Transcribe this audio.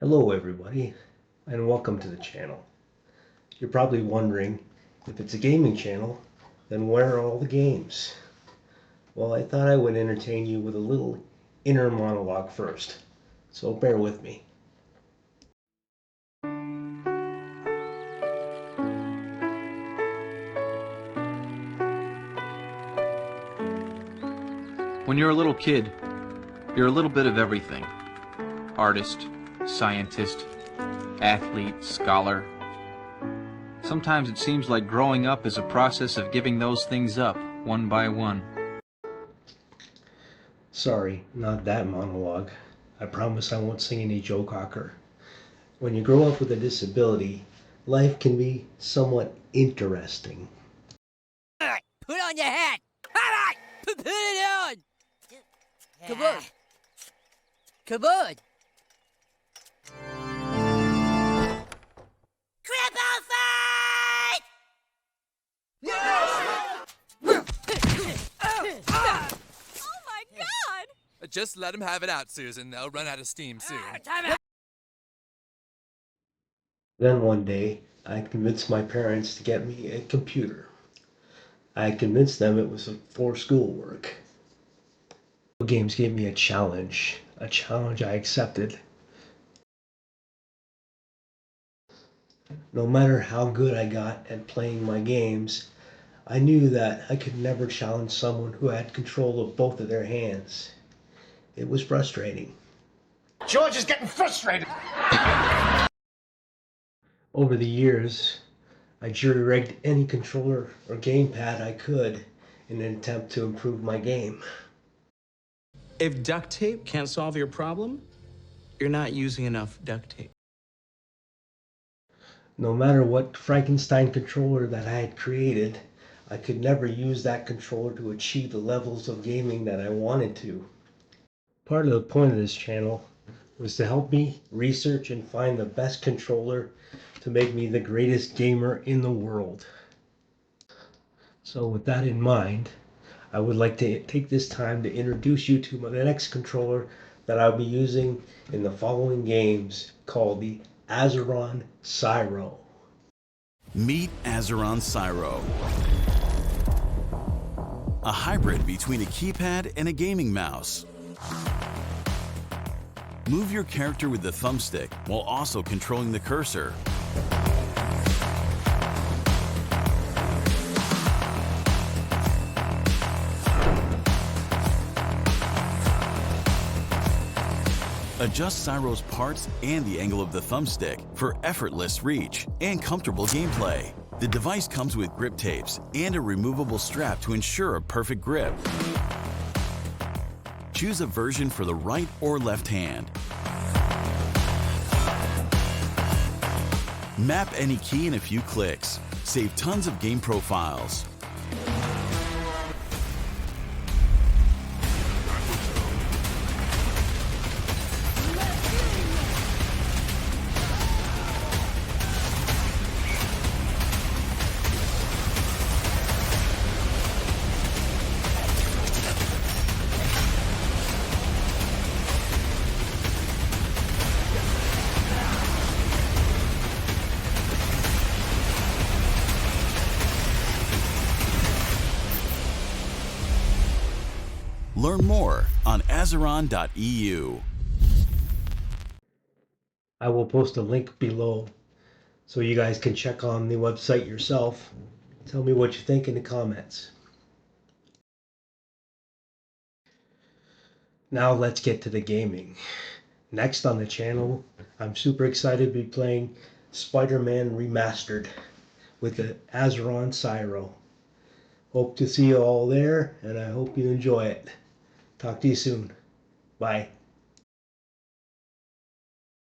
Hello everybody, and welcome to the channel. You're probably wondering, if it's a gaming channel, then where are all the games? Well, I thought I would entertain you with a little inner monologue first, so bear with me. When you're a little kid, you're a little bit of everything. Artist, scientist, athlete, scholar. Sometimes it seems like growing up is a process of giving those things up, one by one. Sorry, not that monologue. I promise I won't sing any Joe Cocker. When you grow up with a disability, life can be somewhat interesting. Put on your hat! Alright! Put it on! Come on! Come on! Cripple fight! Oh my god! Just let him have it out, Susan. They'll run out of steam soon. Then one day, I convinced my parents to get me a computer. I convinced them it was for schoolwork. Games gave me a challenge I accepted. No matter how good I got at playing my games, I knew that I could never challenge someone who had control of both of their hands. It was frustrating. George is getting frustrated. Over the years, I jury-rigged any controller or gamepad I could in an attempt to improve my game. If duct tape can't solve your problem, you're not using enough duct tape. No matter what Frankenstein controller that I had created, I could never use that controller to achieve the levels of gaming that I wanted to. Part of the point of this channel was to help me research and find the best controller to make me the greatest gamer in the world. So with that in mind, I would like to take this time to introduce you to the next controller that I'll be using in the following games, called the Azeron Syro. Meet Azeron Syro, a hybrid between a keypad and a gaming mouse. Move your character with the thumbstick while also controlling the cursor. Adjust Syro's parts and the angle of the thumbstick for effortless reach and comfortable gameplay. The device comes with grip tapes and a removable strap to ensure a perfect grip. Choose a version for the right or left hand. Map any key in a few clicks. Save tons of game profiles. Learn more on Azeron.eu. I will post a link below so you guys can check on the website yourself. Tell me what you think in the comments. Now let's get to the gaming. Next on the channel, I'm super excited to be playing Spider-Man Remastered with the Azeron Syro. Hope to see you all there, and I hope you enjoy it. Talk to you soon. Bye.